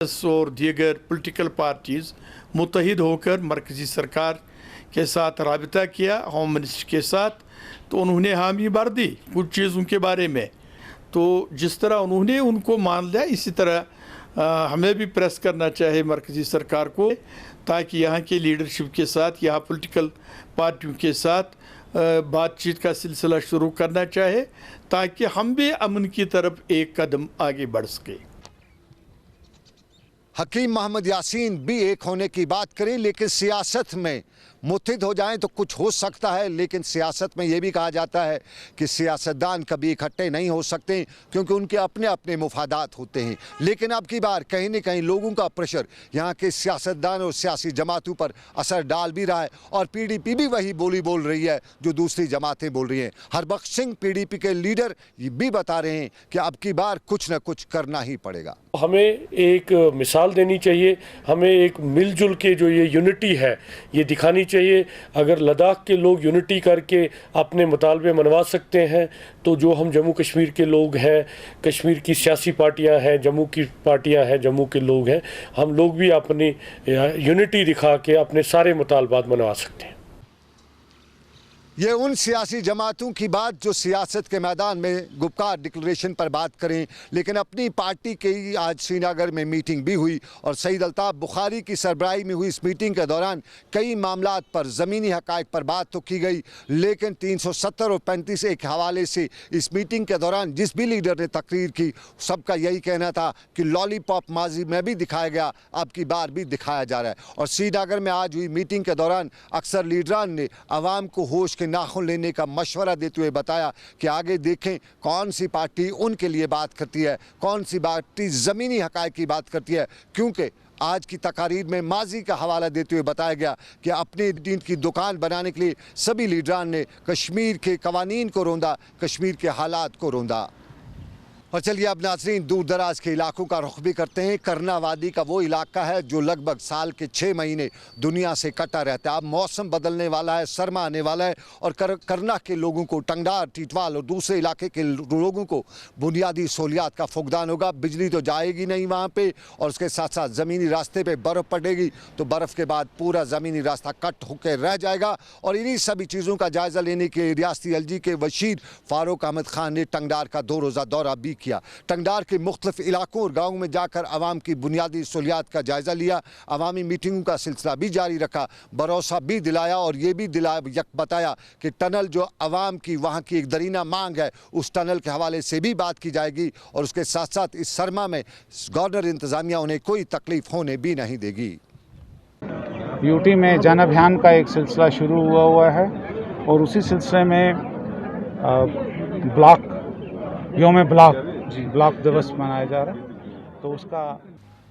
और दीगर political parties मुत्तहिद होकर मरकज़ी सरकार के साथ राबिता किया, होम मिनिस्टर के साथ, तो उन्होंने हामी भर दी कुछ चीज़ों के बारे में। तो जिस तरह उन्होंने उनको मान लिया, इसी तरह हमें भी प्रेस करना चाहिए मरकज़ी सरकार को, ताकि यहाँ के लीडरशिप के साथ, यहाँ पॉलिटिकल पार्टियों के साथ बातचीत का सिलसिला शुरू करना चाहिए, ताकि हम भी अमन की तरफ एक कदम आगे बढ़ सके। हकीम मोहम्मद यासीन भी एक होने की बात करें, लेकिन सियासत में मुत्तहिद हो जाएं तो कुछ हो सकता है, लेकिन सियासत में ये भी कहा जाता है कि सियासतदान कभी इकट्ठे नहीं हो सकते, क्योंकि उनके अपने अपने मुफादात होते हैं। लेकिन अब की बार कहीं न कहीं लोगों का प्रेशर यहाँ के सियासतदान और सियासी जमातों पर असर डाल भी रहा है, और PDP भी वही बोली बोल रही है जो दूसरी जमातें बोल रही हैं। हरबख्श सिंह PDP के लीडर ये भी बता रहे हैं कि अब की बार कुछ न कुछ करना ही पड़ेगा। हमें एक मिसाल देनी चाहिए, हमें एक मिलजुल के जो ये यूनिटी है ये दिखानी चाहिए। अगर लद्दाख के लोग यूनिटी करके अपने मुतालबे मनवा सकते हैं, तो जो हम जम्मू कश्मीर के लोग हैं, कश्मीर की सियासी पार्टियां हैं, जम्मू की पार्टियां हैं, जम्मू के लोग हैं, हम लोग भी अपनी यूनिटी दिखा के अपने सारे मुतालबात मनवा सकते हैं। ये उन सियासी जमातों की बात जो सियासत के मैदान में गुपकार डिक्लेरेशन पर बात करें, लेकिन अपनी पार्टी की आज श्रीनगर में मीटिंग भी हुई, और सईद अल्ताफ़ बुखारी की सरबराही में हुई इस मीटिंग के दौरान कई मामलात पर, ज़मीनी हक़ाइक़ पर बात तो की गई, लेकिन 370 और 35 एक हवाले से इस मीटिंग के दौरान जिस भी लीडर ने तकरीर की, सबका यही कहना था कि लॉलीपॉप माजी में भी दिखाया गया, अब की बार भी दिखाया जा रहा है। और श्रीनगर में आज हुई मीटिंग के दौरान अक्सर लीडरान ने आवाम को होश के नाखून लेने का मशवरा देते हुए बताया कि आगे देखें कौन सी पार्टी उनके लिए बात करती है, कौन सी पार्टी ज़मीनी हक़ाइक़ की बात करती है, क्योंकि आज की तकारीर में माजी का हवाला देते हुए बताया गया कि अपने दीन की दुकान बनाने के लिए सभी लीडरान ने कश्मीर के कवानीन को रोंदा, कश्मीर के हालात को रोंदा। और चलिए अब नाज़रीन दूर दराज के इलाकों का रुख भी करते हैं। करना वादी का वो इलाका है जो लगभग साल के 6 महीने दुनिया से कटा रहता है। अब मौसम बदलने वाला है, सरमा आने वाला है, और करना के लोगों को, टंगडार, टीटवाल और दूसरे इलाके के लोगों को बुनियादी सहूलियात का फुकदान होगा। बिजली तो जाएगी नहीं वहाँ पर, और उसके साथ साथ ज़मीनी रास्ते पर बर्फ़ पड़ेगी, तो बर्फ़ के बाद पूरा ज़मीनी रास्ता कट होकर रह जाएगा। और इन्हीं सभी चीज़ों का जायज़ा लेने के लिए रियासती LG के वज़ीर फ़ारूक अहमद ख़ान ने टंगडार का 2 रोज़ा दौरा भी किया। टंगडार के मुख्तलिफ इलाकों और गाँव में जाकर आवाम की बुनियादी सहूलियात का जायज़ा लिया, अवामी मीटिंगों का सिलसिला भी जारी रखा, भरोसा भी दिलाया, और ये भी बताया कि टनल जो आवाम की वहाँ की एक दरीना मांग है, उस टनल के हवाले से भी बात की जाएगी, और उसके साथ साथ इस सरमा में गवर्नर इंतज़ामिया उन्हें कोई तकलीफ होने भी नहीं देगी। यूटी में जन अभियान का एक सिलसिला शुरू हुआ है, और उसी सिलसिले में ब्लॉक दिवस मनाया जा रहा है, तो उसका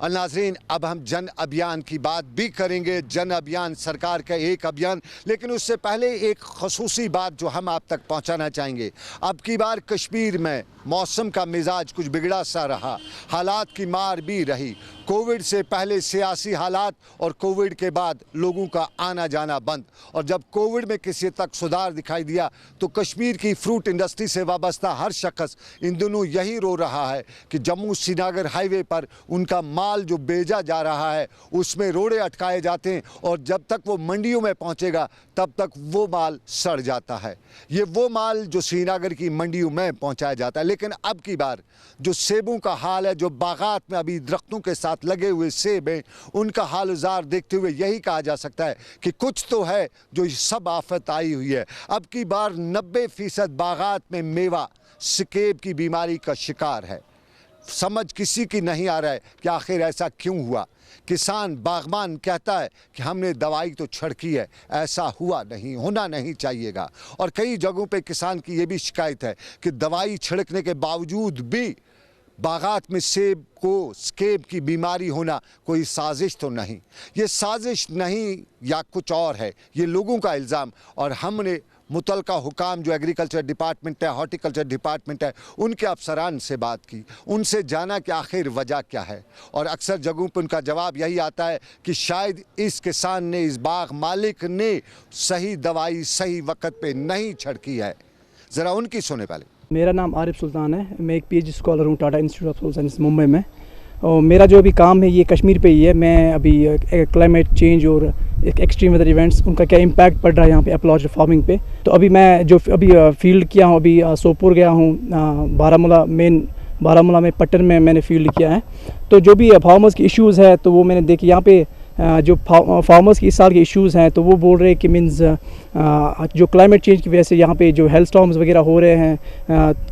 नाज़रीन अब हम जन अभियान की बात भी करेंगे। जन अभियान सरकार का एक अभियान, लेकिन उससे पहले एक खसूसी बात जो हम आप तक पहुंचाना चाहेंगे। अब की बार कश्मीर में मौसम का मिजाज कुछ बिगड़ा सा रहा, हालात की मार भी रही। कोविड से पहले सियासी हालात और कोविड के बाद लोगों का आना जाना बंद, और जब कोविड में किसी हद तक सुधार दिखाई दिया तो कश्मीर की फ्रूट इंडस्ट्री से वाबस्ता हर शख्स इन दिनों यही रो रहा है कि जम्मू श्रीनगर हाईवे पर उनका माल जो भेजा जा रहा है उसमें रोड़े अटकाए जाते हैं, और जब तक वो मंडियों में पहुंचेगा तब तक वो माल सड़ जाता है। ये वो माल जो श्रीनगर की मंडियों में पहुंचाया जाता है। लेकिन अब की बार जो सेबों का हाल है, जो बागात में अभी दरख्तों के साथ लगे हुए सेब हैं, उनका हाल जार देखते हुए यही कहा जा सकता है कि कुछ तो है जो सब आफत आई हुई है। अब की बार 90% बागात में मेवा स्केब की बीमारी का शिकार है। समझ किसी की नहीं आ रहा है कि आखिर ऐसा क्यों हुआ। किसान बागबान कहता है कि हमने दवाई तो छिड़की है, ऐसा हुआ नहीं, होना नहीं चाहिएगा। और कई जगहों पे किसान की ये भी शिकायत है कि दवाई छिड़कने के बावजूद भी बागात में सेब को स्केब की बीमारी होना कोई साजिश तो नहीं। ये साजिश नहीं या कुछ और है, ये लोगों का इल्ज़ाम। और हमने मुतलका हुकाम जो एग्रीकल्चर डिपार्टमेंट है, हॉर्टिकल्चर डिपार्टमेंट है, उनके अफसरान से बात की, उनसे जाना कि आखिर वजह क्या है। और अक्सर जगहों पर उनका जवाब यही आता है कि शायद इस किसान ने, इस बाग मालिक ने सही दवाई सही वक्त पे नहीं छिड़की है। ज़रा उनकी सुने पहले। मेरा नाम आरिफ सुल्तान है, मैं एक PhD स्कॉलर हूँ Tata institute of social science Mumbai में। और मेरा जो अभी काम है ये कश्मीर पे ही है। मैं अभी क्लाइमेट चेंज और एक्सट्रीम वेदर इवेंट्स उनका क्या इम्पैक्ट पड़ रहा है यहाँ पे एपोलॉजी फार्मिंग पे। तो अभी मैं जो अभी फील्ड किया हूँ, अभी सोपोर गया हूँ, बारामूला में पट्टन में मैंने फील्ड किया है। तो जो भी फार्मर्स की इश्यूज़ है तो वो मैंने देखी यहाँ पे। जो फार्मर्स की इस साल के इश्यूज़ हैं तो वो बोल रहे हैं कि मीन्स जो क्लाइमेट चेंज की वजह से यहाँ पे जो हेल स्टॉर्म्स वगैरह हो रहे हैं,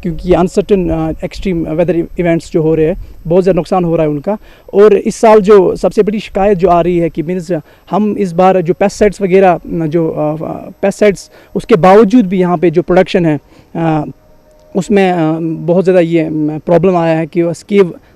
क्योंकि अनसर्टन एक्सट्रीम वेदर इवेंट्स जो हो रहे हैं, बहुत ज़्यादा नुकसान हो रहा है उनका। और इस साल जो सबसे बड़ी शिकायत जो आ रही है कि मीन्स हम इस बार जो पेस्टिसाइड्स वगैरह जो पेस्टिसाइड्स उसके बावजूद भी यहाँ पे जो प्रोडक्शन है उसमें बहुत ज़्यादा ये प्रॉब्लम आया है कि स्केव